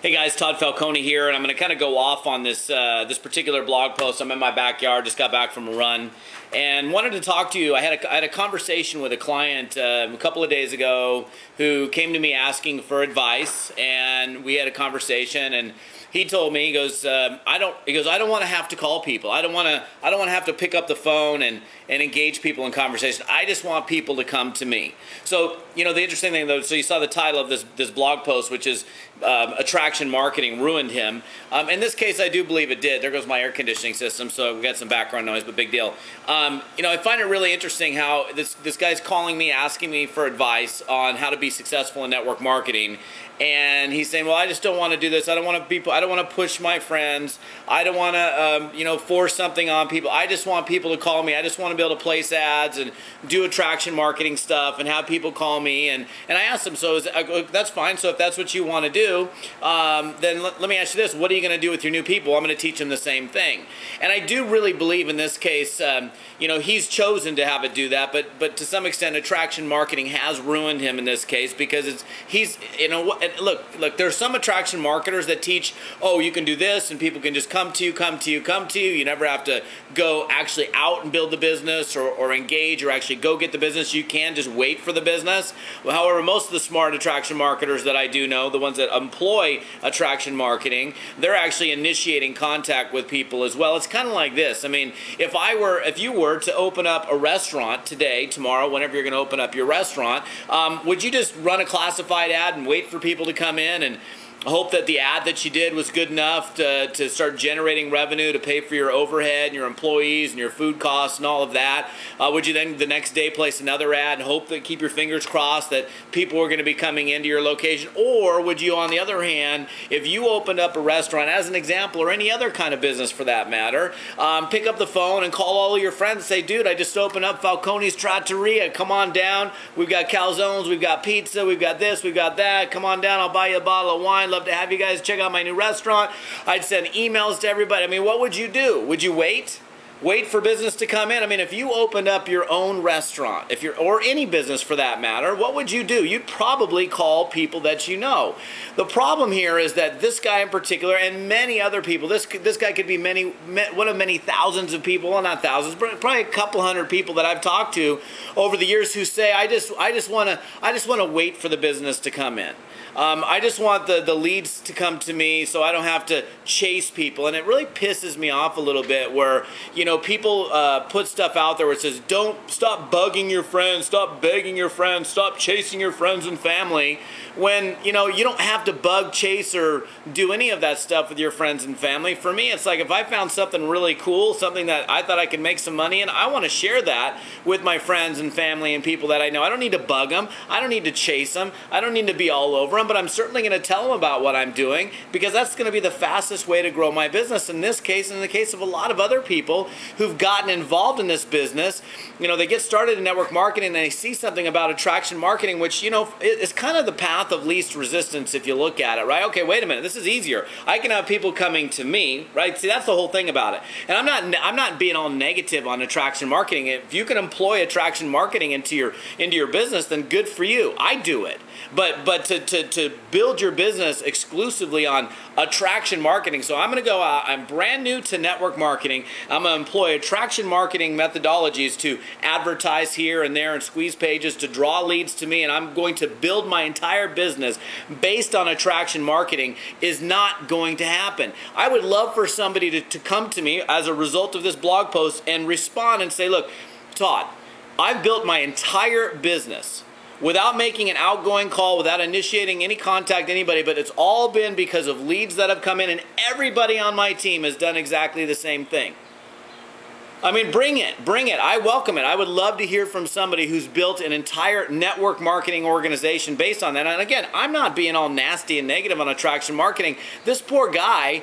Hey guys, Todd Falcone here, and I'm going to kind of go off on this this particular blog post. I'm in my backyard, just got back from a run, and wanted to talk to you. I had a conversation with a client a couple of days ago who came to me asking for advice, and we had a conversation. And he told me, he goes, I don't want to have to call people. I don't want to have to pick up the phone and engage people in conversation. I just want people to come to me. So, you know, the interesting thing though, so you saw the title of this blog post, which is attraction marketing ruined him. In this case, I do believe it did. There goes my air conditioning system, so we got some background noise, but big deal. You know, I find it really interesting how this guy's calling me, asking me for advice on how to be successful in network marketing. And he's saying, well, I just don't want to do this. I don't want to push my friends. I don't want to, you know, force something on people. I just want people to call me. I just want to be able to place ads and do attraction marketing stuff and have people call me. And I asked him, so that's fine. So if that's what you want to do, then let me ask you this. What are you going to do with your new people? I'm going to teach them the same thing. And I do really believe in this case, you know, he's chosen to have it do that. But to some extent, attraction marketing has ruined him in this case because he's, you know, look, there's some attraction marketers that teach, oh, you can do this and people can just come to you. You never have to go actually out and build the business or engage or actually go get the business. You can just wait for the business. Well, however, most of the smart attraction marketers that I do know, the ones that employ attraction marketing, they're actually initiating contact with people as well. It's kind of like this. I mean, if you were to open up a restaurant today, tomorrow, whenever you're going to open up your restaurant, would you just run a classified ad and wait for people to come in and hope that the ad that you did was good enough to start generating revenue to pay for your overhead and your employees and your food costs and all of that? Would you then the next day place another ad and hope that, keep your fingers crossed that people are going to be coming into your location? Or would you, on the other hand, if you opened up a restaurant as an example, or any other kind of business for that matter, pick up the phone and call all of your friends and say, dude, I just opened up Falcone's Trattoria. Come on down. We've got calzones, we've got pizza, we've got this, we've got that. Come on down. I'll buy you a bottle of wine. Love to have you guys check out my new restaurant. I'd send emails to everybody. I mean, what would you do? Would you wait for business to come in? I mean, if you opened up your own restaurant, or any business for that matter, what would you do? You'd probably call people that you know. The problem here is that this guy in particular, and many other people, this guy could be one of many thousands of people, well, not thousands, but probably a couple hundred people that I've talked to over the years who say, I just want to wait for the business to come in. I just want the leads to come to me so I don't have to chase people. And it really pisses me off a little bit where, you know, people put stuff out there where it says, stop bugging your friends, stop begging your friends, stop chasing your friends and family. When, you know, you don't have to bug, chase, or do any of that stuff with your friends and family. For me, it's like if I found something really cool, something that I thought I could make some money in, I want to share that with my friends and family and people that I know. I don't need to bug them. I don't need to chase them. I don't need to be all over them, but I'm certainly going to tell them about what I'm doing because that's going to be the fastest way to grow my business. In this case, and in the case of a lot of other people who've gotten involved in this business, you know, they get started in network marketing and they see something about attraction marketing, which, you know, is kind of the path of least resistance if you look at it, right? Okay, wait a minute, this is easier. I can have people coming to me, right? See, that's the whole thing about it. And I'm not being all negative on attraction marketing. If you can employ attraction marketing into your business, then good for you. I do it. But to build your business exclusively on attraction marketing, so I'm going to go out, I'm brand new to network marketing, I'm going to employ attraction marketing methodologies to advertise here and there and squeeze pages to draw leads to me, and I'm going to build my entire business based on attraction marketing is not going to happen. I would love for somebody to come to me as a result of this blog post and respond and say, look, Todd, I've built my entire business without making an outgoing call, without initiating any contact to anybody, but it's all been because of leads that have come in, and everybody on my team has done exactly the same thing. I mean, bring it. I welcome it. I would love to hear from somebody who's built an entire network marketing organization based on that. And again, I'm not being all nasty and negative on attraction marketing. This poor guy,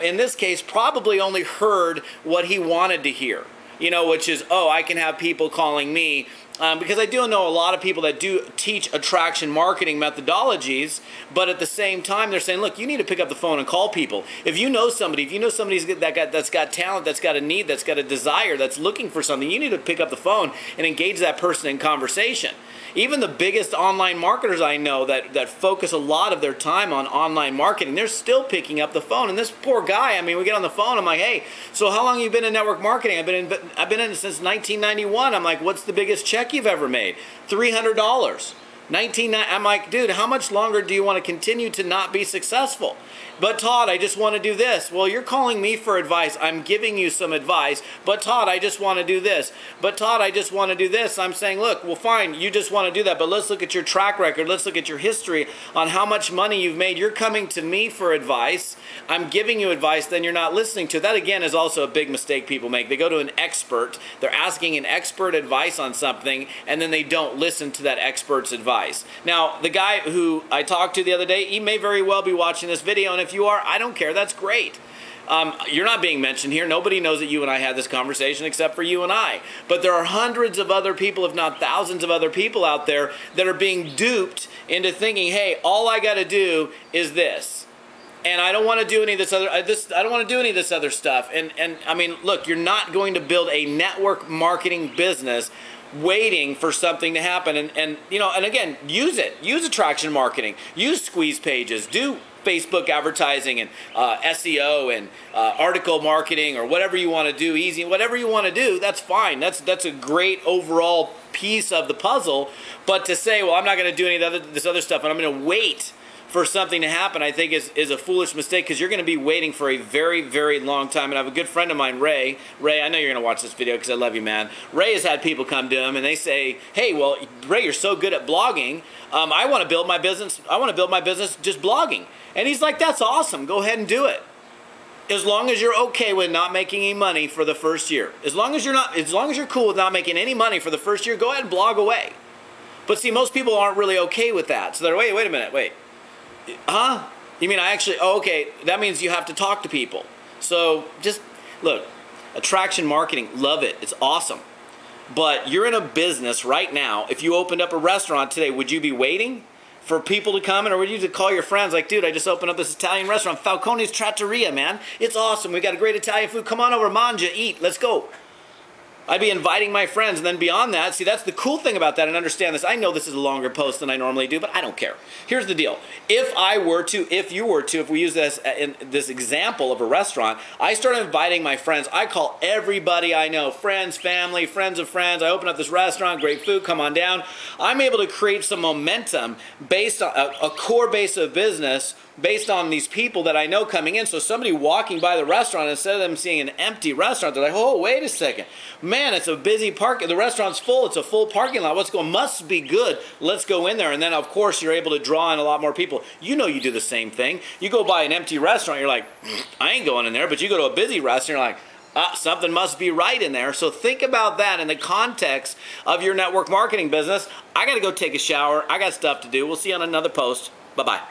in this case, probably only heard what he wanted to hear, you know, which is, oh, I can have people calling me. Because I do know a lot of people that do teach attraction marketing methodologies, but at the same time they're saying, look, you need to pick up the phone and call people. If you know somebody, that's got talent, that's got a need, that's got a desire, that's looking for something, you need to pick up the phone and engage that person in conversation. Even the biggest online marketers I know that focus a lot of their time on online marketing, they're still picking up the phone. And this poor guy, I mean, we get on the phone, I'm like, hey, so how long have you been in network marketing? I've been in it since 1991. I'm like, what's the biggest check you've ever made? $300. I'm like, dude, how much longer do you want to continue to not be successful? But Todd, I just want to do this. Well, you're calling me for advice. I'm giving you some advice. But Todd, I just want to do this. But Todd, I just want to do this. I'm saying, look, well, fine, you just want to do that. But let's look at your track record. Let's look at your history on how much money you've made. You're coming to me for advice. I'm giving you advice, then you're not listening to it. That, again, is also a big mistake people make. They go to an expert. They're asking an expert advice on something, and then they don't listen to that expert's advice. Now, the guy who I talked to the other day, he may very well be watching this video, and if you are, I don't care. That's great. You're not being mentioned here. Nobody knows that you and I had this conversation except for you and I. But there are hundreds of other people, if not thousands of other people out there that are being duped into thinking, hey, all I got to do is this. And I don't want to do any of this other. I don't want to do any of this other stuff. And I mean, look, you're not going to build a network marketing business waiting for something to happen. And you know, and again, use it. Use attraction marketing. Use squeeze pages. Do Facebook advertising and SEO and article marketing or whatever you want to do, easy, whatever you want to do, that's fine. That's a great overall piece of the puzzle. But to say, well, I'm not going to do any of this other stuff and I'm going to wait for something to happen, I think is a foolish mistake, because you're going to be waiting for a very, very long time. And I have a good friend of mine, Ray. Ray, I know you're going to watch this video because I love you, man. Ray has had people come to him and they say, hey, well, Ray, you're so good at blogging. I want to build my business. I want to build my business just blogging. And he's like, that's awesome. Go ahead and do it. As long as you're okay with not making any money for the first year. As long as you're cool with not making any money for the first year, go ahead and blog away. But see, most people aren't really okay with that. So they're, wait a minute, wait. Huh? You mean okay, that means you have to talk to people. So just, look, attraction marketing, love it. It's awesome. But you're in a business right now. If you opened up a restaurant today, would you be waiting for people to come in, or would you just call your friends like, dude, I just opened up this Italian restaurant, Falcone's Trattoria, man. It's awesome. We got a great Italian food. Come on over, manja, eat. Let's go. I'd be inviting my friends, and then beyond that, see, that's the cool thing about that, and understand this. I know this is a longer post than I normally do, but I don't care. Here's the deal. If we use this in this example of a restaurant, I start inviting my friends. I call everybody I know, friends, family, friends of friends. I open up this restaurant, great food, come on down. I'm able to create some momentum based on a core base of business based on these people that I know coming in. So somebody walking by the restaurant, instead of them seeing an empty restaurant, they're like, oh, wait a second. Man, it's a busy park. The restaurant's full. It's a full parking lot. What's going on? Must be good. Let's go in there. And then, of course, you're able to draw in a lot more people. You know you do the same thing. You go by an empty restaurant, you're like, I ain't going in there. But you go to a busy restaurant, you're like, something must be right in there. So think about that in the context of your network marketing business. I got to go take a shower. I got stuff to do. We'll see you on another post. Bye-bye.